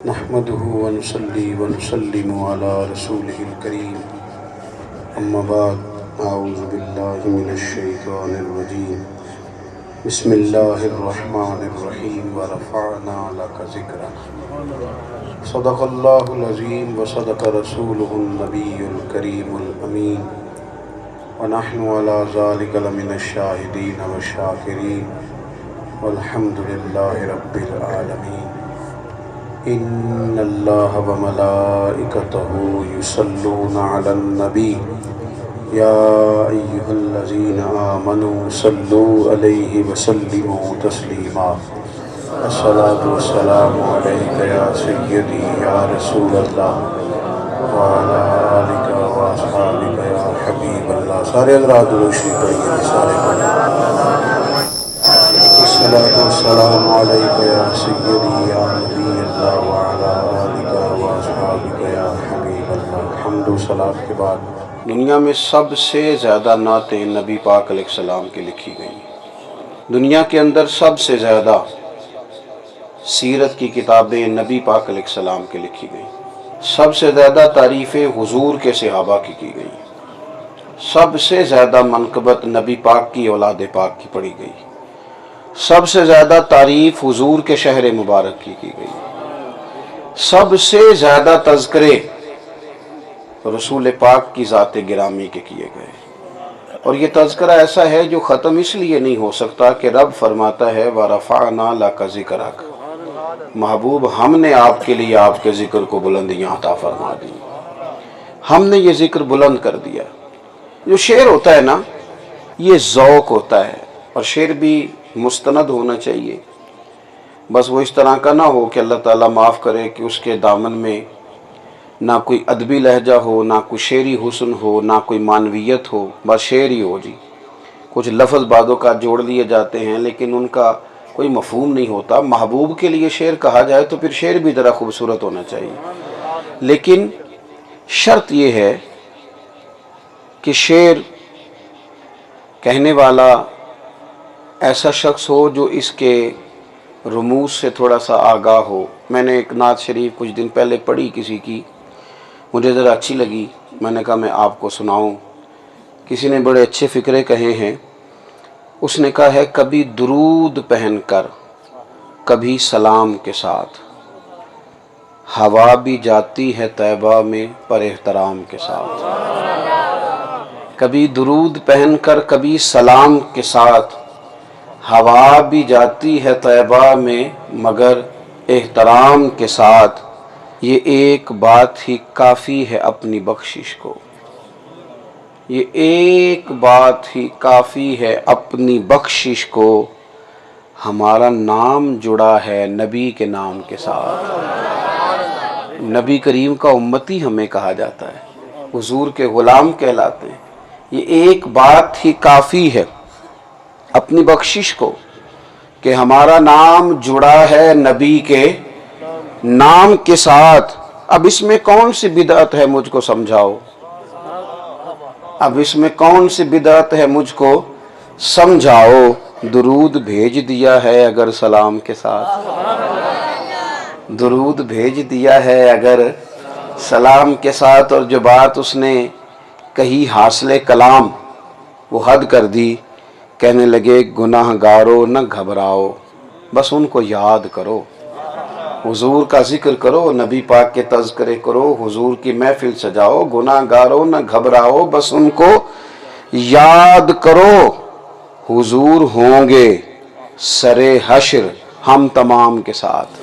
نحمده ونصلي ونسلم على رسوله الكريم اما بعد اعوذ باللہ من الشیطان الرجیم بسم اللہ الرحمن الرحیم ورفعنا لك ذکرک صدق اللہ العظیم وصدق رسولہ النبی الکریم الامین ونحن على ذلك لمن الشاہدین والشاکرین والحمد للہ رب العالمین ان اللہ وملائکتہ یصلون علی النبی یا ایہا الذین آمنوا صلوا علیہ وسلموا تسلیما الصلاۃ والسلام علیک یا سیدی یا رسول اللہ وعلی آلک واصحابک یا حبیب اللہ۔ سارے حضرات درود شریف پڑھیے، سارے پڑھیں۔ الصلاۃ والسلام علیک یا سیدی یا نبی اللہ وعلی آلک واصحابک یا حبیب اللہ۔ حمد و صلاۃ کے بعد دنیا میں سب سے زیادہ نعتیں نبی پاک علیہ السلام کی لکھی گئیں۔ دنیا کے اندر سب سے زیادہ سیرت کی کتابیں نبی پاک علیہ السلام کی لکھی گئیں۔ سب سے زیادہ تعریفیں حضور کے صحابہ کی گئیں۔ سب سے زیادہ منقبت نبی پاک کی اولاد پاک کی پڑھی گئی۔ سب سے زیادہ تعریف حضور کے شہر مبارک کی گئی۔ سب سے زیادہ تذکرے رسول پاک کی ذات گرامی کے کیے گئے۔ اور یہ تذکرہ ایسا ہے جو ختم اس لیے نہیں ہو سکتا کہ رب فرماتا ہے وَرَفَعْنَا لَكَ ذِكْرَكَ، محبوب ہم نے آپ کے لیے آپ کے ذکر کو بلندیاں عطا فرما دی، ہم نے یہ ذکر بلند کر دیا۔ جو شعر ہوتا ہے نا، یہ ذوق ہوتا ہے، اور شعر بھی مستند ہونا چاہیے۔ بس وہ اس طرح کا نہ ہو کہ اللہ تعالیٰ معاف کرے کہ اس کے دامن میں نہ کوئی ادبی لہجہ ہو، نہ کوئی شعری حسن ہو، نہ کوئی معنویت ہو، بس شعر ہی ہو جی۔ کچھ لفظ بعدوں کا جوڑ لیے جاتے ہیں لیکن ان کا کوئی مفہوم نہیں ہوتا۔ محبوب کے لیے شعر کہا جائے تو پھر شعر بھی ذرا خوبصورت ہونا چاہیے، لیکن شرط یہ ہے کہ شعر کہنے والا ایسا شخص ہو جو اس کے رموز سے تھوڑا سا آگاہ ہو۔ میں نے ایک نعت شریف کچھ دن پہلے پڑھی کسی کی، مجھے ذرا اچھی لگی، میں نے کہا میں آپ کو سناؤں۔ کسی نے بڑے اچھے فکرے کہے ہیں۔ اس نے کہا ہے کبھی درود پہن کر کبھی سلام کے ساتھ، ہوا بھی جاتی ہے طیبہ میں پر احترام کے ساتھ۔ کبھی درود پہن کر کبھی سلام کے ساتھ، ہوا بھی جاتی ہے طیبہ میں مگر احترام کے ساتھ، یہ ایک بات ہی کافی ہے اپنی بخشش کو، یہ ایک بات ہی کافی ہے اپنی بخشش کو، ہمارا نام جڑا ہے نبی کے نام کے ساتھ۔ نبی کریم کا امتی ہمیں کہا جاتا ہے، حضور کے غلام کہلاتے ہیں۔ یہ ایک بات ہی کافی ہے اپنی بخشش کو کہ ہمارا نام جڑا ہے نبی کے نام کے ساتھ۔ اب اس میں کون سی بدعت ہے مجھ کو سمجھاؤ، اب اس میں کون سی بدعت ہے مجھ کو سمجھاؤ۔ درود بھیج دیا ہے اگر سلام کے ساتھ، درود بھیج دیا ہے اگر سلام کے ساتھ، اور جو بات اس نے کہی حاصل کلام وہ حد کر دی۔ کہنے لگے گناہ گارو نہ گھبراؤ، بس ان کو یاد کرو، حضور کا ذکر کرو، نبی پاک کے تذکرے کرو، حضور کی محفل سجاؤ۔ گناہ گارو نہ گھبراؤ، بس ان کو یاد کرو، حضور ہوں گے سرے حشر ہم تمام کے ساتھ،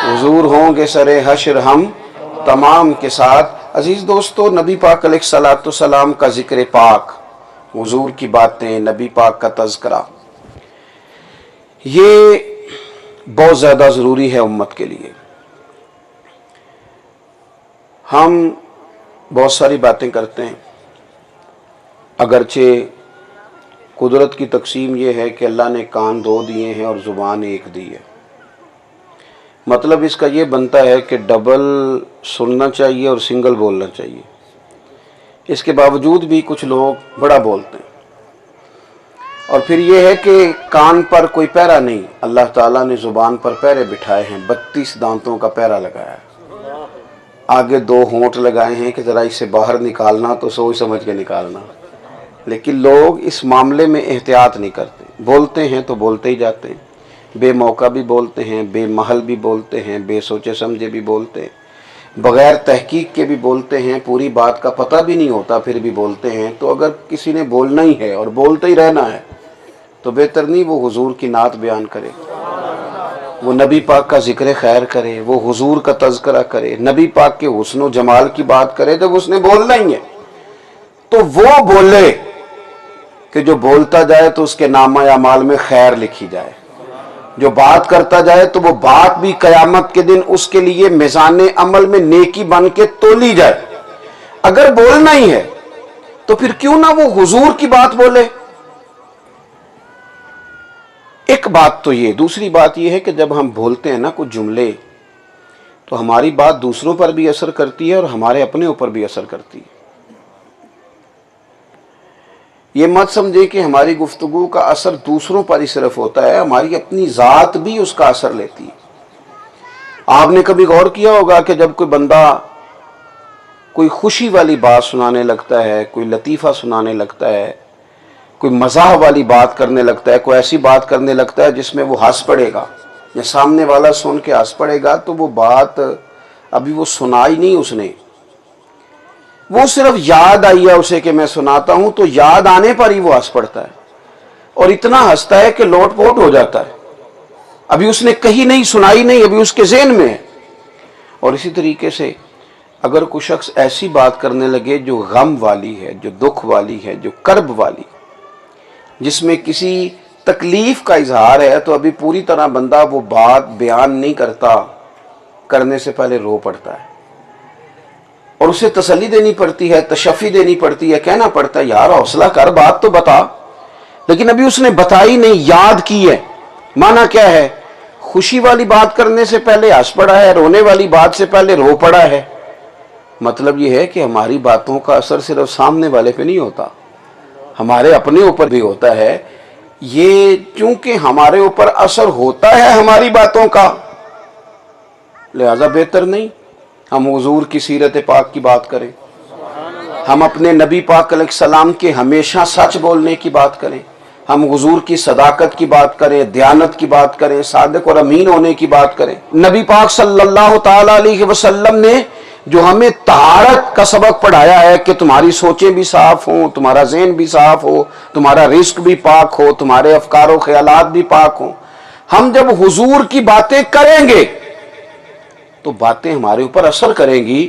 حضور ہوں گے سرے حشر ہم تمام کے ساتھ۔ عزیز دوستو، نبی پاک علیہ الصلوۃ والسلام کا ذکر پاک، حضور کی باتیں، نبی پاک کا تذکرہ، یہ بہت زیادہ ضروری ہے امت کے لیے۔ ہم بہت ساری باتیں کرتے ہیں، اگرچہ قدرت کی تقسیم یہ ہے کہ اللہ نے کان دو دیے ہیں اور زبان ایک دی ہے۔ مطلب اس کا یہ بنتا ہے کہ ڈبل سننا چاہیے اور سنگل بولنا چاہیے۔ اس کے باوجود بھی کچھ لوگ بڑا بولتے ہیں، اور پھر یہ ہے کہ کان پر کوئی پہرا نہیں، اللہ تعالیٰ نے زبان پر پہرے بٹھائے ہیں، 32 دانتوں کا پہرا لگایا ہے، آگے 2 ہونٹ لگائے ہیں کہ ذرا اسے باہر نکالنا تو سوچ سمجھ کے نکالنا، لیکن لوگ اس معاملے میں احتیاط نہیں کرتے، بولتے ہیں تو بولتے ہی جاتے ہیں، بے موقع بھی بولتے ہیں، بے محل بھی بولتے ہیں، بے سوچے سمجھے بھی بولتے ہیں، بغیر تحقیق کے بھی بولتے ہیں، پوری بات کا پتہ بھی نہیں ہوتا پھر بھی بولتے ہیں۔ تو اگر کسی نے بولنا ہی ہے اور بولتے ہی رہنا ہے تو بہتر نہیں وہ حضور کی نعت بیان کرے، وہ نبی پاک کا ذکر خیر کرے، وہ حضور کا تذکرہ کرے، نبی پاک کے حسن و جمال کی بات کرے۔ جب اس نے بولنا ہی ہے تو وہ بولے کہ جو بولتا جائے تو اس کے نامہ اعمال میں خیر لکھی جائے، جو بات کرتا جائے تو وہ بات بھی قیامت کے دن اس کے لیے میزان عمل میں نیکی بن کے تولی جائے۔ اگر بولنا ہی ہے تو پھر کیوں نہ وہ حضور کی بات بولے۔ ایک بات تو یہ، دوسری بات یہ ہے کہ جب ہم بولتے ہیں نا کچھ جملے تو ہماری بات دوسروں پر بھی اثر کرتی ہے اور ہمارے اپنے اوپر بھی اثر کرتی ہے۔ یہ مت سمجھے کہ ہماری گفتگو کا اثر دوسروں پر ہی صرف ہوتا ہے، ہماری اپنی ذات بھی اس کا اثر لیتی ہے۔ آپ نے کبھی غور کیا ہوگا کہ جب کوئی بندہ کوئی خوشی والی بات سنانے لگتا ہے، کوئی لطیفہ سنانے لگتا ہے، کوئی مزاح والی بات کرنے لگتا ہے، کوئی ایسی بات کرنے لگتا ہے جس میں وہ ہنس پڑے گا یا سامنے والا سن کے ہنس پڑے گا، تو وہ بات ابھی وہ سنائی نہیں اس نے، وہ صرف یاد آئی ہے اسے کہ میں سناتا ہوں، تو یاد آنے پر ہی وہ ہنس پڑتا ہے اور اتنا ہنستا ہے کہ لوٹ پوٹ ہو جاتا ہے، ابھی اس نے کہیں نہیں سنائی نہیں، ابھی اس کے ذہن میں ہے۔ اور اسی طریقے سے اگر کوئی شخص ایسی بات کرنے لگے جو غم والی ہے، جو دکھ والی ہے، جو کرب والی، جس میں کسی تکلیف کا اظہار ہے، تو ابھی پوری طرح بندہ وہ بات بیان نہیں کرتا، کرنے سے پہلے رو پڑتا ہے اور اسے تسلی دینی پڑتی ہے، تشفی دینی پڑتی ہے، کہنا پڑتا ہے یار حوصلہ کر، بات تو بتا، لیکن ابھی اس نے بتائی نہیں، یاد کی ہے۔ معنی کیا ہے؟ خوشی والی بات کرنے سے پہلے ہنس پڑا ہے، رونے والی بات سے پہلے رو پڑا ہے۔ مطلب یہ ہے کہ ہماری باتوں کا اثر صرف سامنے والے پہ نہیں ہوتا، ہمارے اپنے اوپر بھی ہوتا ہے۔ یہ چونکہ ہمارے اوپر اثر ہوتا ہے ہماری باتوں کا، لہذا بہتر نہیں ہم حضور کی سیرت پاک کی بات کریں، ہم اپنے نبی پاک علیہ السلام کے ہمیشہ سچ بولنے کی بات کریں، ہم حضور کی صداقت کی بات کریں، دیانت کی بات کریں، صادق اور امین ہونے کی بات کریں۔ نبی پاک صلی اللہ تعالی علیہ وسلم نے جو ہمیں طہارت کا سبق پڑھایا ہے کہ تمہاری سوچیں بھی صاف ہوں، تمہارا ذہن بھی صاف ہو، تمہارا رزق بھی پاک ہو، تمہارے افکار و خیالات بھی پاک ہوں، ہم جب حضور کی باتیں کریں گے تو باتیں ہمارے اوپر اثر کریں گی۔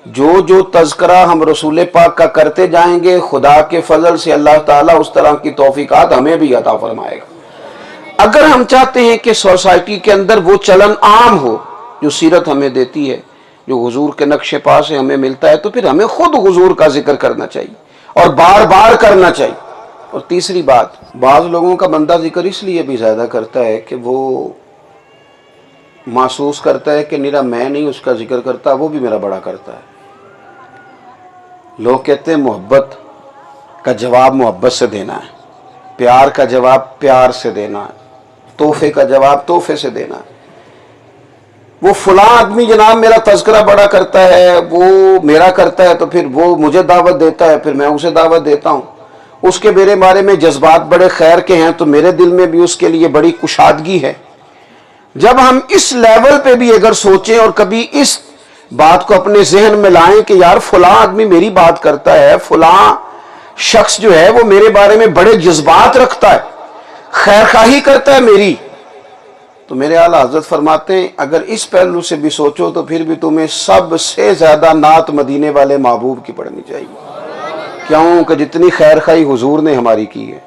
جو تذکرہ ہم رسول پاک کا کرتے جائیں گے، خدا کے فضل سے اللہ تعالیٰ اس طرح کی توفیقات ہمیں بھی عطا فرمائے گا۔ اگر ہم چاہتے ہیں کہ سوسائٹی کے اندر وہ چلن عام ہو جو سیرت ہمیں دیتی ہے، جو حضور کے نقش پا سے ہمیں ملتا ہے، تو پھر ہمیں خود حضور کا ذکر کرنا چاہیے اور بار بار کرنا چاہیے۔ اور تیسری بات، بعض لوگوں کا بندہ ذکر اس لیے بھی زیادہ کرتا ہے کہ وہ محسوس کرتا ہے کہ میرا میں نہیں اس کا ذکر کرتا، وہ بھی میرا بڑا کرتا ہے۔ لوگ کہتے ہیں محبت کا جواب محبت سے دینا ہے، پیار کا جواب پیار سے دینا ہے، تحفے کا جواب تحفے سے دینا ہے۔ وہ فلاں آدمی جناب میرا تذکرہ بڑا کرتا ہے، وہ میرا کرتا ہے، تو پھر وہ مجھے دعوت دیتا ہے، پھر میں اسے دعوت دیتا ہوں، اس کے میرے بارے میں جذبات بڑے خیر کے ہیں تو میرے دل میں بھی اس کے لیے بڑی کشادگی ہے۔ جب ہم اس لیول پہ بھی اگر سوچیں اور کبھی اس بات کو اپنے ذہن میں لائیں کہ یار فلاں آدمی میری بات کرتا ہے، فلاں شخص جو ہے وہ میرے بارے میں بڑے جذبات رکھتا ہے، خیر خواہی کرتا ہے میری، تو میرے اعلیٰ حضرت فرماتے ہیں اگر اس پہلو سے بھی سوچو تو پھر بھی تمہیں سب سے زیادہ نعت مدینے والے محبوب کی پڑھنی چاہیے۔ کیوں کہ جتنی خیر خواہی حضور نے ہماری کی ہے،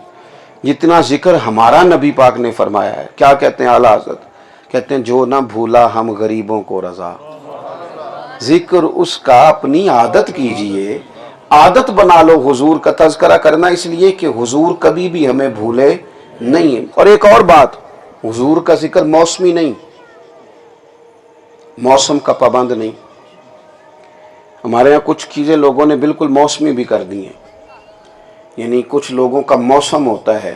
جتنا ذکر ہمارا نبی پاک نے فرمایا ہے، کیا کہتے ہیں اعلیٰ حضرت؟ کہتے ہیں جو نہ بھولا ہم غریبوں کو رضا، ذکر اس کا اپنی عادت کیجئے، عادت بنا لو حضور کا تذکرہ کرنا، اس لیے کہ حضور کبھی بھی ہمیں بھولے نہیں ہیں۔ اور ایک اور بات، حضور کا ذکر موسمی نہیں، موسم کا پابند نہیں۔ ہمارے یہاں کچھ چیزیں لوگوں نے بالکل موسمی بھی کر دی ہیں، یعنی کچھ لوگوں کا موسم ہوتا ہے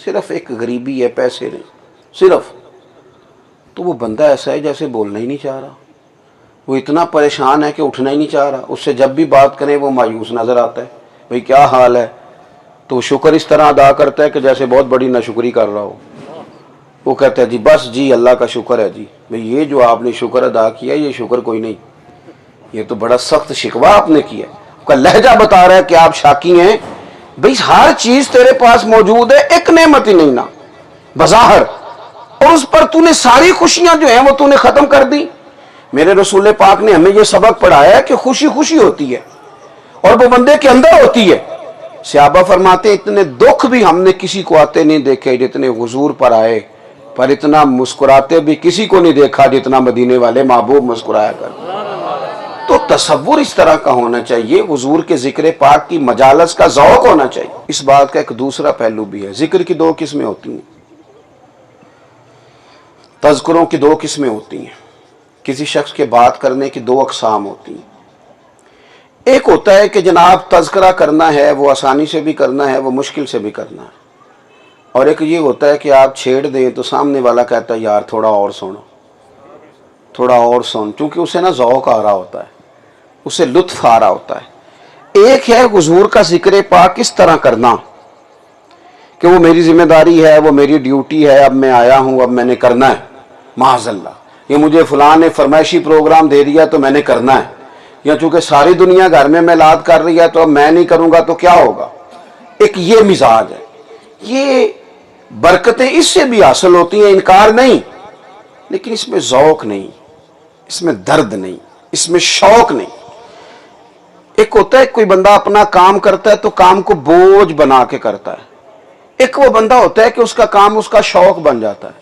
صرف ایک غریبی ہے، پیسے نہیں صرف، تو وہ بندہ ایسا ہے جیسے بولنا ہی نہیں چاہ رہا، وہ اتنا پریشان ہے کہ اٹھنا ہی نہیں چاہ رہا. اس سے جب بھی بات کریں وہ مایوس نظر آتا ہے، بھئی کیا حال ہے؟ تو شکر اس طرح ادا کرتا ہے کہ جیسے بہت بڑی ناشکری کر رہا ہو. وہ کہتا ہے جی بس جی اللہ کا شکر ہے جی. بھئی یہ جو آپ نے شکر ادا کیا یہ شکر کوئی نہیں، یہ تو بڑا سخت شکوہ آپ نے کیا. اس کا لہجہ بتا رہا ہے کہ آپ شاکی ہیں. بھئی ہر چیز تیرے پاس موجود ہے، ایک نعمت ہی نہیں نا بظاہر، اور اس پر تو نے ساری خوشیاں جو ہیں وہ تو نے ختم کر دی. میرے رسول پاک نے ہمیں یہ سبق پڑھایا ہے کہ خوشی خوشی ہوتی ہے اور وہ بندے کے اندر ہوتی ہے. صحابہ فرماتے ہیں اتنے دکھ بھی ہم نے کسی کو آتے نہیں دیکھے جتنے حضور پر آئے، پر اتنا مسکراتے بھی کسی کو نہیں دیکھا جتنا مدینے والے محبوب مسکرایا کر. تو تصور اس طرح کا ہونا چاہیے، حضور کے ذکر پاک کی مجالس کا ذوق ہونا چاہیے. اس بات کا ایک دوسرا پہلو بھی ہے، ذکر کی دو قسمیں ہوتی ہیں، تذکروں کی دو قسمیں ہوتی ہیں. کسی شخص کے بات کرنے کی دو اقسام ہوتی ہیں. ایک ہوتا ہے کہ جناب تذکرہ کرنا ہے، وہ آسانی سے بھی کرنا ہے، وہ مشکل سے بھی کرنا ہے. اور ایک یہ ہوتا ہے کہ آپ چھیڑ دیں تو سامنے والا کہتا ہے یار تھوڑا اور سنو، تھوڑا اور سن، چونکہ اسے نا ذوق آ رہا ہوتا ہے، اسے لطف آ رہا ہوتا ہے. ایک ہے حضور کا ذکر پاک اس طرح کرنا کہ وہ میری ذمہ داری ہے، وہ میری ڈیوٹی ہے، اب میں آیا ہوں، اب میں نے کرنا ہے، معاذ اللہ یہ مجھے فلاں نے فرمائشی پروگرام دے دیا تو میں نے کرنا ہے، یا چونکہ ساری دنیا گھر میں میلاد کر رہی ہے تو اب میں نہیں کروں گا تو کیا ہوگا. ایک یہ مزاج ہے. یہ برکتیں اس سے بھی حاصل ہوتی ہیں، انکار نہیں، لیکن اس میں ذوق نہیں، اس میں درد نہیں، اس میں شوق نہیں. ایک ہوتا ہے کوئی بندہ اپنا کام کرتا ہے تو کام کو بوجھ بنا کے کرتا ہے. ایک وہ بندہ ہوتا ہے کہ اس کا کام اس کا شوق بن جاتا ہے،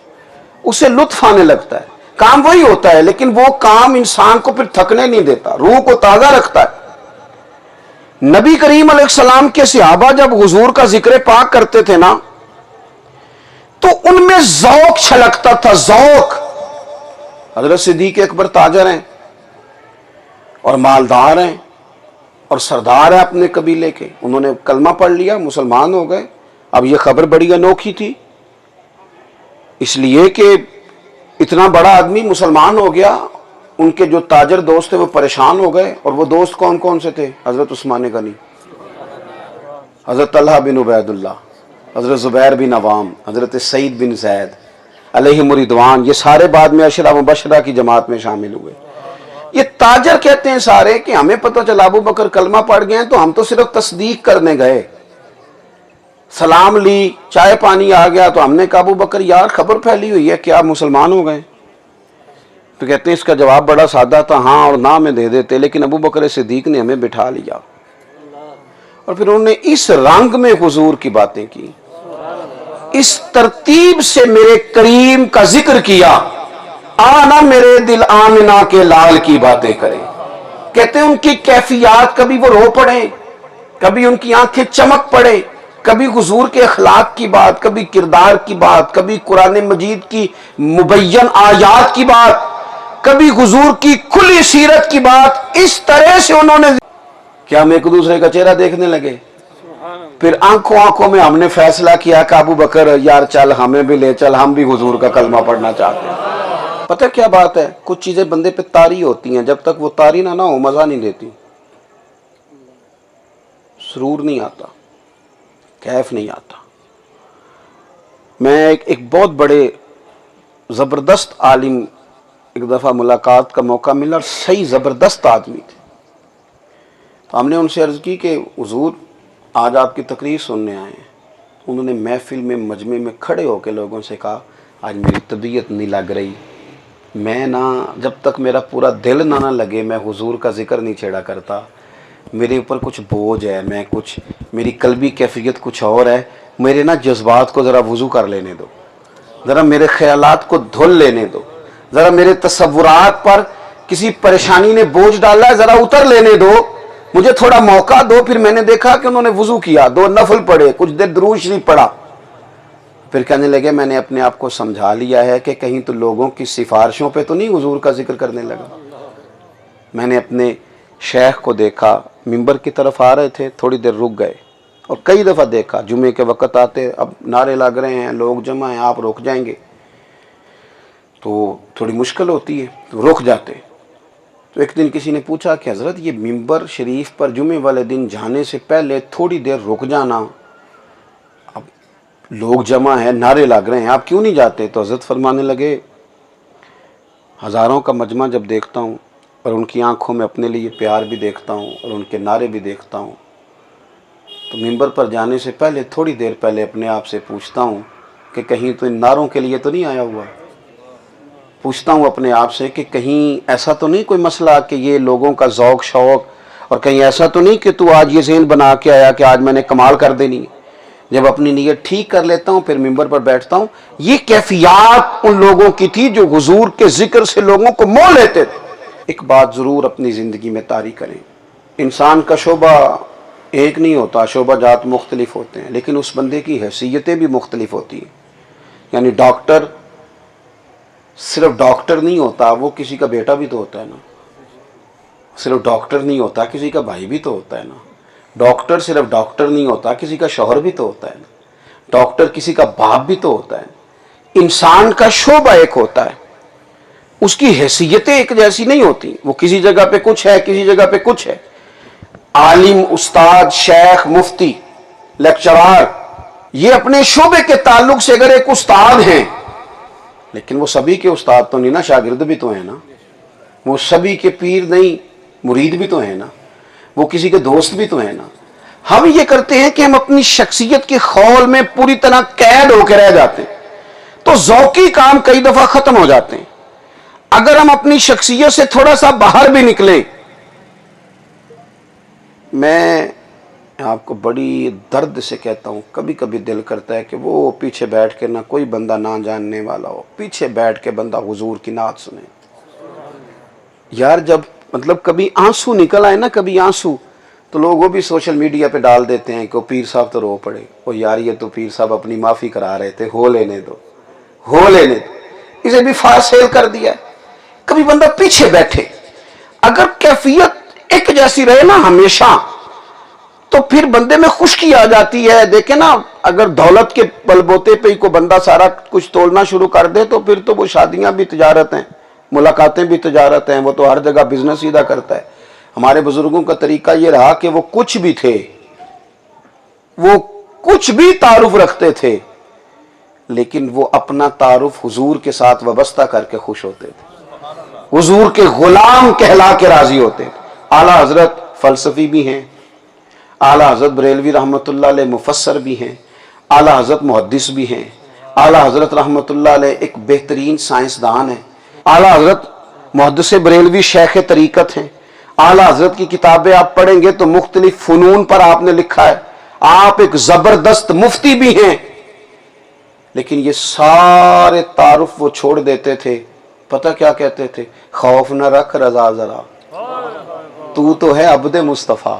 اسے لطف آنے لگتا ہے. کام وہی ہوتا ہے لیکن وہ کام انسان کو پھر تھکنے نہیں دیتا، روح کو تازہ رکھتا ہے. نبی کریم علیہ السلام کے صحابہ جب حضور کا ذکر پاک کرتے تھے نا تو ان میں ذوق چھلکتا تھا، ذوق. حضرت صدیق اکبر تاجر ہیں اور مالدار ہیں اور سردار ہیں اپنے قبیلے کے، انہوں نے کلمہ پڑھ لیا، مسلمان ہو گئے. اب یہ خبر بڑی انوکھی تھی، اس لیے کہ اتنا بڑا آدمی مسلمان ہو گیا. ان کے جو تاجر دوست تھے وہ پریشان ہو گئے، اور وہ دوست کون کون سے تھے؟ حضرت عثمان غنی، حضرت طلحہ بن عبید اللہ، حضرت زبیر بن عوام، حضرت سعید بن زید علیہم رضوان. یہ سارے بعد میں عشرہ مبشرہ کی جماعت میں شامل ہوئے. یہ تاجر کہتے ہیں سارے کہ ہمیں پتہ چلا ابو بکر کلمہ پڑھ گئے ہیں تو ہم تو صرف تصدیق کرنے گئے، سلام لی، چائے پانی آ گیا تو ہم نے کہا ابو بکر یار خبر پھیلی ہوئی ہے کہ آپ مسلمان ہو گئے. تو کہتے ہیں اس کا جواب بڑا سادہ تھا، ہاں اور نہ میں دے دیتے، لیکن ابو بکر صدیق نے ہمیں بٹھا لیا اور پھر انہوں نے اس رنگ میں حضور کی باتیں کی، اس ترتیب سے میرے کریم کا ذکر کیا. آنا میرے دل آمنہ کے لال کی باتیں کریں. کہتے ہیں ان کی کیفیات، کبھی وہ رو پڑے، کبھی ان کی آنکھیں چمک پڑے، کبھی حضور کے اخلاق کی بات، کبھی کردار کی بات، کبھی قرآن مجید کی مبین آیات کی بات، کبھی حضور کی کھلی سیرت کی بات. اس طرح سے انہوں نے کیا ہم ایک دوسرے کا چہرہ دیکھنے لگے. پھر آنکھوں میں ہم نے فیصلہ کیا کہ ابو بکر یار چل ہمیں بھی لے چل، ہم بھی حضور کا کلمہ پڑھنا چاہتے ہیں. پتہ کیا بات ہے، کچھ چیزیں بندے پہ طاری ہوتی ہیں، جب تک وہ طاری نہ ہو مزہ نہیں دیتی، سرور نہیں آتا، کیف نہیں آتا. میں ایک بہت بڑے زبردست عالم ایک دفعہ ملاقات کا موقع ملا، اور صحیح زبردست آدمی تھے. تو ہم نے ان سے عرض کی کہ حضور آج آپ کی تقریر سننے آئے ہیں. انہوں نے محفل میں مجمع میں کھڑے ہو کے لوگوں سے کہا آج میری طبیعت نہیں لگ رہی، میں جب تک میرا پورا دل نہ لگے میں حضور کا ذکر نہیں چھیڑا کرتا. میرے اوپر کچھ بوجھ ہے، میری قلبی کیفیت کچھ اور ہے. میرے جذبات کو ذرا وضو کر لینے دو، ذرا میرے خیالات کو دھل لینے دو، ذرا میرے تصورات پر کسی پریشانی نے بوجھ ڈالا ہے ذرا اتر لینے دو، مجھے تھوڑا موقع دو. پھر میں نے دیکھا کہ انہوں نے وضو کیا، 2 نفل پڑھے، کچھ دیر درود شریف پڑھا. پھر کہنے لگے میں نے اپنے آپ کو سمجھا لیا ہے کہ کہیں تو لوگوں کی سفارشوں پہ تو نہیں حضور کا ذکر کرنے لگا. میں نے اپنے شیخ کو دیکھا، منبر کی طرف آ رہے تھے، تھوڑی دیر رک گئے، اور کئی دفعہ دیکھا جمعے کے وقت آتے، اب نعرے لگ رہے ہیں، لوگ جمع ہیں، آپ رک جائیں گے تو تھوڑی مشکل ہوتی ہے، تو رک جاتے۔ تو ایک دن کسی نے پوچھا کہ حضرت یہ ممبر شریف پر جمعے والے دن جانے سے پہلے تھوڑی دیر رک جانا، اب لوگ جمع ہیں، نعرے لگ رہے ہیں، آپ کیوں نہیں جاتے؟ تو حضرت فرمانے لگے ہزاروں کا مجمع جب دیکھتا ہوں اور ان کی آنکھوں میں اپنے لیے پیار بھی دیکھتا ہوں اور ان کے نعرے بھی دیکھتا ہوں، تو ممبر پر جانے سے پہلے تھوڑی دیر پہلے اپنے آپ سے پوچھتا ہوں کہ کہیں تو ان نعروں کے لیے تو نہیں آیا ہوا، پوچھتا ہوں اپنے آپ سے کہ کہیں ایسا تو نہیں کوئی مسئلہ کہ یہ لوگوں کا ذوق شوق، اور کہیں ایسا تو نہیں کہ تو آج یہ ذہن بنا کے آیا کہ آج میں نے کمال کر دینی ہے۔ جب اپنی نیت ٹھیک کر لیتا ہوں پھر ممبر پر بیٹھتا ہوں۔ یہ کیفیات ان لوگوں کی تھی جو حضور کے ذکر سے لوگوں کو موہ لیتے تھے۔ ایک بات ضرور اپنی زندگی میں طاری کریں، انسان کا شعبہ ایک نہیں ہوتا، شعبہ جات مختلف ہوتے ہیں، لیکن اس بندے کی حیثیتیں بھی مختلف ہوتی ہیں۔ یعنی ڈاکٹر صرف ڈاکٹر نہیں ہوتا، وہ کسی کا بیٹا بھی تو ہوتا ہے نا۔ صرف ڈاکٹر نہیں ہوتا، کسی کا بھائی بھی تو ہوتا ہے نا۔ ڈاکٹر صرف ڈاکٹر نہیں ہوتا، کسی کا شوہر بھی تو ہوتا ہے نا۔ ڈاکٹر کسی کا باپ بھی تو ہوتا ہے۔ انسان کا شعبہ ایک ہوتا ہے، اس کی حیثیتیں ایک جیسی نہیں ہوتی، وہ کسی جگہ پہ کچھ ہے، کسی جگہ پہ کچھ ہے۔ عالم، استاد، شیخ، مفتی، لیکچرار، یہ اپنے شعبے کے تعلق سے اگر ایک استاد ہیں، لیکن وہ سبھی کے استاد تو نہیں نا، شاگرد بھی تو ہیں نا۔ وہ سبھی کے پیر نہیں، مرید بھی تو ہیں نا۔ وہ کسی کے دوست بھی تو ہیں نا۔ ہم یہ کرتے ہیں کہ ہم اپنی شخصیت کے خول میں پوری طرح قید ہو کے رہ جاتے ہیں، تو ذوقی کام کئی دفعہ ختم ہو جاتے ہیں۔ اگر ہم اپنی شخصیت سے تھوڑا سا باہر بھی نکلیں، میں آپ کو بڑی درد سے کہتا ہوں، کبھی کبھی دل کرتا ہے کہ وہ پیچھے بیٹھ کے نہ کوئی بندہ نہ جاننے والا ہو، پیچھے بیٹھ کے بندہ حضور کی نعت سنے۔ یار جب مطلب کبھی آنسو نکل آئے نا، کبھی آنسو، تو لوگ وہ بھی سوشل میڈیا پہ ڈال دیتے ہیں کہ وہ پیر صاحب تو رو پڑے، وہ یار یہ تو پیر صاحب اپنی معافی کرا رہے تھے، ہو لینے دو، ہو لینے دو، اسے بھی فاسٹ سیل کر دیا ہے۔ کبھی بندہ پیچھے بیٹھے، اگر کیفیت ایک جیسی رہے نا ہمیشہ، تو پھر بندے میں خشکی آ جاتی ہے۔ دیکھیں نا، اگر دولت کے بل بوتے پہ ہی کوئی بندہ سارا کچھ تولنا شروع کر دے تو پھر تو وہ شادیاں بھی تجارت ہیں، ملاقاتیں بھی تجارت ہیں، وہ تو ہر جگہ بزنس سیدھا کرتا ہے۔ ہمارے بزرگوں کا طریقہ یہ رہا کہ وہ کچھ بھی تھے، وہ کچھ بھی تعارف رکھتے تھے، لیکن وہ اپنا تعارف حضور کے ساتھ وابستہ کر کے خوش ہوتے تھے، حضور کے غلام کہلا کے راضی ہوتے تھے۔ اعلیٰ حضرت فلسفی بھی ہیں، اعلیٰ حضرت بریلوی رحمۃ اللہ علیہ مفسر بھی ہیں، اعلیٰ حضرت محدث بھی ہیں، اعلیٰ حضرت رحمۃ اللہ علیہ ایک بہترین سائنسدان ہیں، اعلیٰ حضرت محدث بریلوی شیخ طریقت ہیں۔ اعلیٰ حضرت کی کتابیں آپ پڑھیں گے تو مختلف فنون پر آپ نے لکھا ہے، آپ ایک زبردست مفتی بھی ہیں، لیکن یہ سارے تعارف وہ چھوڑ دیتے تھے۔ پتہ کیا کہتے تھے؟ خوف نہ رکھ رضا ذرا، تو ہے عبد مصطفیٰ،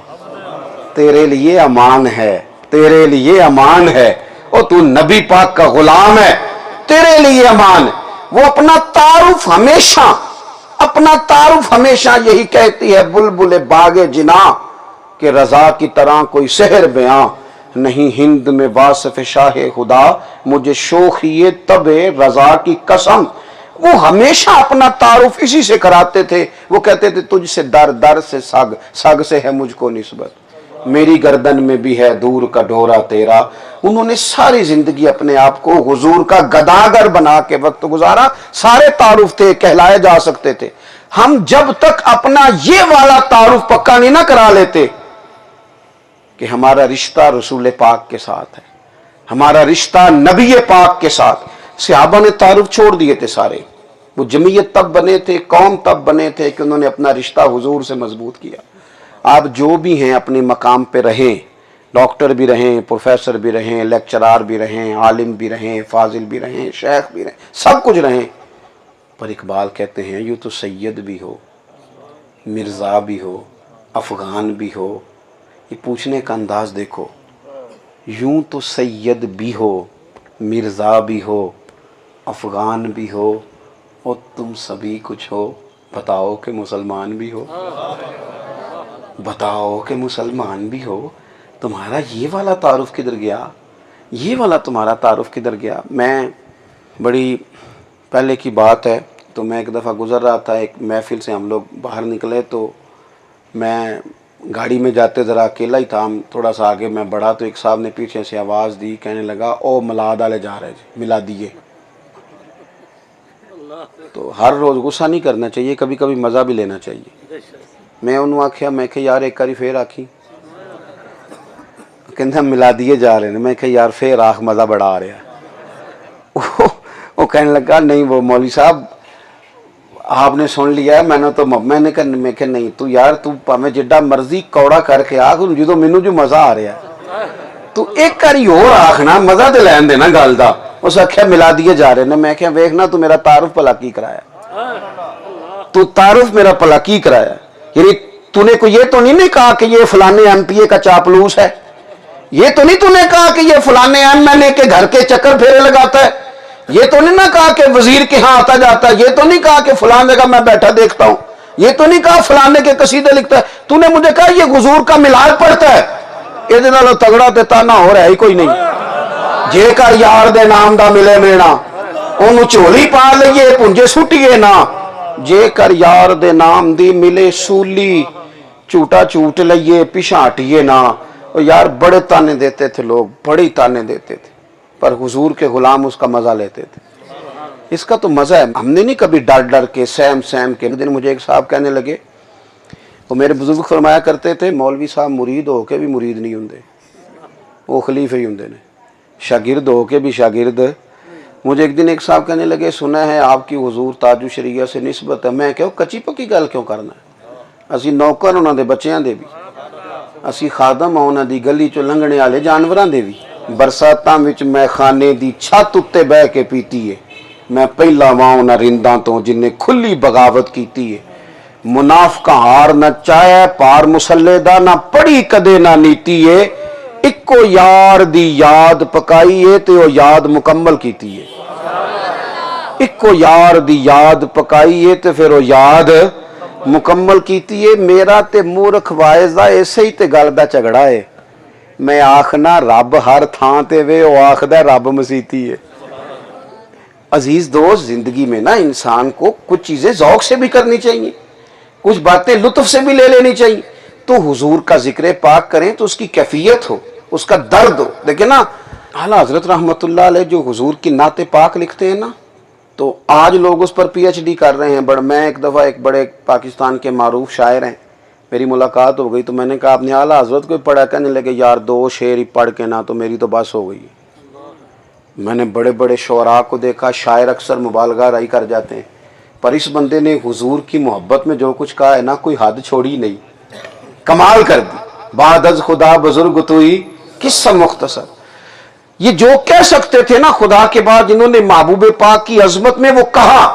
تیرے لیے امان ہے، تیرے لیے امان ہے، اور تو نبی پاک کا غلام ہے، تیرے لیے امان ہے۔ وہ اپنا تعارف ہمیشہ یہی کہتی ہے بلبل باغ جنا کہ رضا کی طرح کوئی سحر بیاں نہیں ہند میں واصف شاہ خدا، مجھے شوخی طب رضا کی قسم۔ وہ ہمیشہ اپنا تعارف اسی سے کراتے تھے۔ وہ کہتے تھے تجھ سے در در سے سگ، سگ سے ہے مجھ کو نسبت، میری گردن میں بھی ہے دور کا ڈورا تیرا۔ انہوں نے ساری زندگی اپنے آپ کو حضور کا گداگر بنا کے وقت گزارا، سارے تعارف تھے، کہلائے جا سکتے تھے۔ ہم جب تک اپنا یہ والا تعارف پکا نہیں نہ کرا لیتے کہ ہمارا رشتہ رسول پاک کے ساتھ ہے، ہمارا رشتہ نبی پاک کے ساتھ۔ صحابہ نے تعارف چھوڑ دیے تھے سارے، وہ جمعیت تب بنے تھے، قوم تب بنے تھے کہ انہوں نے اپنا رشتہ حضور سے مضبوط کیا۔ آپ جو بھی ہیں اپنے مقام پہ رہیں، ڈاکٹر بھی رہیں، پروفیسر بھی رہیں، لیکچرار بھی رہیں، عالم بھی رہیں، فاضل بھی رہیں، شیخ بھی رہیں، سب کچھ رہیں، پر اقبال کہتے ہیں یوں تو سید بھی ہو، مرزا بھی ہو، افغان بھی ہو۔ یہ پوچھنے کا انداز دیکھو، یوں تو سید بھی ہو، مرزا بھی ہو، افغان بھی ہو، اور تم سبھی کچھ ہو، بتاؤ کہ مسلمان بھی ہو، بتاؤ کہ مسلمان بھی ہو۔ تمہارا یہ والا تعارف کدھر گیا، یہ والا تمہارا تعارف کدھر گیا؟ میں بڑی پہلے کی بات ہے، تو میں ایک دفعہ گزر رہا تھا، ایک محفل سے ہم لوگ باہر نکلے، تو میں گاڑی میں جاتے ذرا اکیلا ہی تھا، ہم تھوڑا سا آگے میں بڑھا تو ایک صاحب نے پیچھے سے آواز دی، کہنے لگا او ملاد والے جا رہے جی، ملا دیے۔ تو ہر روز غصہ نہیں کرنا چاہیے، کبھی کبھی مزہ بھی لینا چاہیے۔ میں انہوں آکھیا، میں کہ یار ایک کاری پھر آکھی، کہندے ہم ملا دیے جا رہے ہیں، میں کہ یار پھر آخ مزہ بڑا آ رہا ہے۔ وہ کہنے لگا نہیں وہ مولوی صاحب آپ نے سن لیا ہے، میں نے کہا نہیں تو یار تو پاویں جڈا مرضی کوڑا کر کے آخ، جدو مینوں جو مزہ آ رہا ہے تو ایک کاری اور آخنا، مزہ تے لین دینا گل دا۔ اس آخیا ملا دیے جا رہے ہیں، میں کہا ویکھنا تو میرا تعارف بھلا کی کرایا، تو تعارف میرا بھلا کی کرایا، یعنی تو نے کوئی یہ تو نہیں کہا کہ یہ فلانے ایم پی اے کا چاپلوس ہے، یہ تو نہیں تو نے کہا کہ یہ فلانے ایم ایل اے کے گھر کے چکر پھیرے لگاتا ہے، یہ تو نہیں نہ کہا کہ وزیر کے ہاں آتا جاتا ہے، یہ تو نہیں کہا کہ فلان جگہ میں بیٹھا دیکھتا ہوں، یہ تو نہیں کہا فلانے کے قصیدے لکھتا ہے، تو نے مجھے کہا یہ حضور کا ملاد پڑھتا ہے۔ یہ نالوں تگڑا تے تانا ہو رہا ہی کوئی نہیں۔ جے کر یار دے نام دا ملے مینا، انہوں چولی پا لئیے پنجے سٹیے نا، جے کر یار دے نام دی ملے سولی، چوٹا چوٹ لئیے پیشاں ہٹیے نا۔ اور یار بڑے تانے دیتے تھے لوگ، بڑی تانے دیتے تھے، پر حضور کے غلام اس کا مزہ لیتے تھے۔ اس کا تو مزہ ہے، ہم نے نہیں کبھی ڈر ڈر کے سیم کے۔ ایک دن مجھے ایک صاحب کہنے لگے، وہ میرے بزرگ فرمایا کرتے تھے مولوی صاحب مرید ہو کے بھی مرید نہیں ہوندے، وہ خلیفہ ہی ہوندے نے، شاگرد ہو کے بھی شاگرد۔ مجھے ایک دن ایک صاحب کہنے لگے سنا ہے آپ کی حضور تاج الشریعہ سے نسبت ہے، میں کہو کچی پکی گل کیوں کرنا ہے، اسی نوکر انہاں دے بچیاں دے بھی، اسی خادم ہاں انہاں دی گلی چو لنگنے والے جانوراں دے بھی۔ برساتاں وچ میں خانے دی چھت اتے بہ کے پیتی ہے، میں پہلا واں انہاں رنداں تو جن نے کھلی بغاوت کیتی ہے۔ منافقہ ہار نہ چاہے پار مسلے دا، نہ پڑی کدے نہ نیتی ہے، اکو یار دی یاد پکائی ہے تے او یاد مکمل کیتی ہے۔ اکو یار دی یاد پکائی ہے تے پھر او یاد مکمل کیتی ہے۔ میرا تے مورخ وائزہ ایسے ہی تے گل دا جھگڑا ہے، میں آخنا رب ہر تھان تے وے، او آخدا رب مسیتی ہے۔ عزیز دوست، زندگی میں نا انسان کو کچھ چیزیں ذوق سے بھی کرنی چاہیے، کچھ باتیں لطف سے بھی لے لینی چاہیے۔ تو حضور کا ذکر پاک کریں تو اس کی کیفیت ہو، اس کا درد ہو۔ دیکھیں نا اعلیٰ حضرت رحمت اللہ علیہ جو حضور کی نعت پاک لکھتے ہیں نا، تو آج لوگ اس پر پی ایچ ڈی کر رہے ہیں۔ میں ایک دفعہ ایک بڑے پاکستان کے معروف شاعر ہیں، میری ملاقات ہو گئی، تو میں نے کہا آپ نے اعلیٰ حضرت کو پڑھا؟ کہنے لگے یار 2 شعر ہی پڑھ کے نا تو میری تو بس ہو گئی۔ میں نے بڑے بڑے شعراء کو دیکھا، شاعر اکثر مبالغہ رائی کر جاتے ہیں، پر اس بندے نے حضور کی محبت میں جو کچھ کہا ہے نا، کوئی حد چھوڑی نہیں، کمال کر دی۔ بعد از خدا بزرگ توئی قصہ مختصر، یہ جو کہہ سکتے تھے نا خدا کے بعد، جنہوں نے محبوب پاک کی عظمت میں وہ کہا،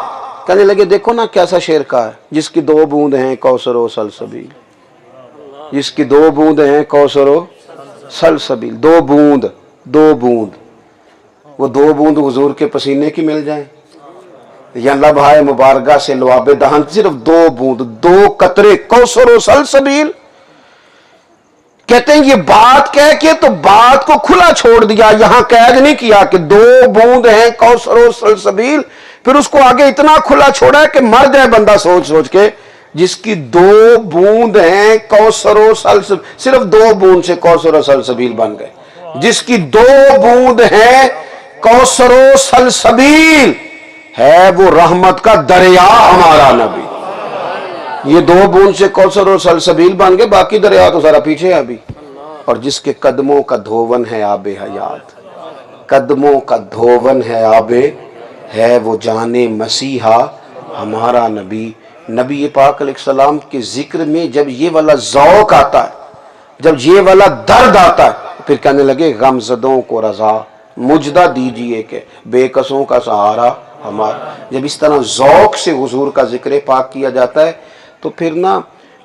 کہنے لگے دیکھو نا کیسا شعر کہا ہے، جس کی 2 بوند ہیں کوثر و سلسبیل، جس کی 2 بوند ہیں کوثر و سلسبیل، 2 بوند، 2 بوند، وہ 2 بوند حضور کے پسینے کی مل جائیں یا لبھائے مبارکہ سے لعاب دہن، صرف 2 بوند، 2 قطرے کوثر و سلسبیل۔ کہتے ہیں یہ بات کہہ کے تو بات کو کھلا چھوڑ دیا، یہاں قید نہیں کیا کہ 2 بوند ہیں کوثر و سلسبیل، پھر اس کو آگے اتنا کھلا چھوڑا ہے کہ مر جائے بندہ سوچ سوچ کے، جس کی 2 بوند ہیں کوثر و سلسبیل، صرف 2 بوند سے کوثر و سلسبیل بن گئے، جس کی 2 بوند ہیں کوثر و سلسبیل، ہے وہ رحمت کا دریا ہمارا نبی۔ یہ 2 بوند سے کوثر و سلسبیل بن گئے، باقی دریا تو ذرا پیچھے ہے ابھی۔ اور جس کے قدموں کا دھوون ہے آب حیات، قدموں کا دھوون ہے آب، ہے وہ جان مسیحا ہمارا نبی۔ نبی پاک علیہ السلام کے ذکر میں جب یہ والا ذوق آتا ہے، جب یہ والا درد آتا ہے، پھر کہنے لگے غمزدوں کو رضا مجدہ دیجئے کہ بے کسوں کا سہارا ہمارا۔ جب اس طرح ذوق سے حضور کا ذکر پاک کیا جاتا ہے تو پھر نا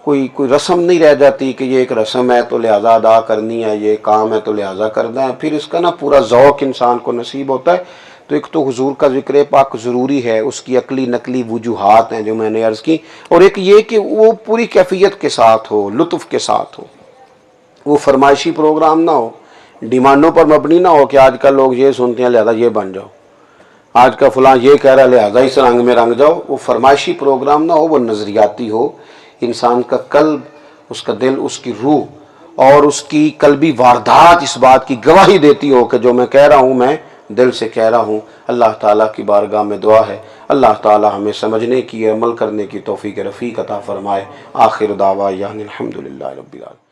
کوئی رسم نہیں رہ جاتی کہ یہ ایک رسم ہے تو لہذا ادا کرنی ہے، یہ کام ہے تو لہذا کرنا ہے، پھر اس کا نا پورا ذوق انسان کو نصیب ہوتا ہے۔ تو ایک تو حضور کا ذکر پاک ضروری ہے، اس کی عقلی نقلی وجوہات ہیں جو میں نے عرض کی، اور ایک یہ کہ وہ پوری کیفیت کے ساتھ ہو، لطف کے ساتھ ہو، وہ فرمائشی پروگرام نہ ہو، ڈیمانڈوں پر مبنی نہ ہو کہ آج کل لوگ یہ سنتے ہیں لہذا یہ بن جاؤ، آج کا فلاں یہ کہہ رہا ہے لہذا اس رنگ میں رنگ جاؤ. وہ فرمائشی پروگرام نہ ہو، وہ نظریاتی ہو. انسان کا قلب، اس کا دل، اس کی روح اور اس کی قلبی واردات اس بات کی گواہی دیتی ہو کہ جو میں کہہ رہا ہوں میں دل سے کہہ رہا ہوں. اللہ تعالیٰ کی بارگاہ میں دعا ہے اللہ تعالیٰ ہمیں سمجھنے کی، عمل کرنے کی توفیق رفیق عطا فرمائے. آخر دعوانا الحمدللہ رب العالمین.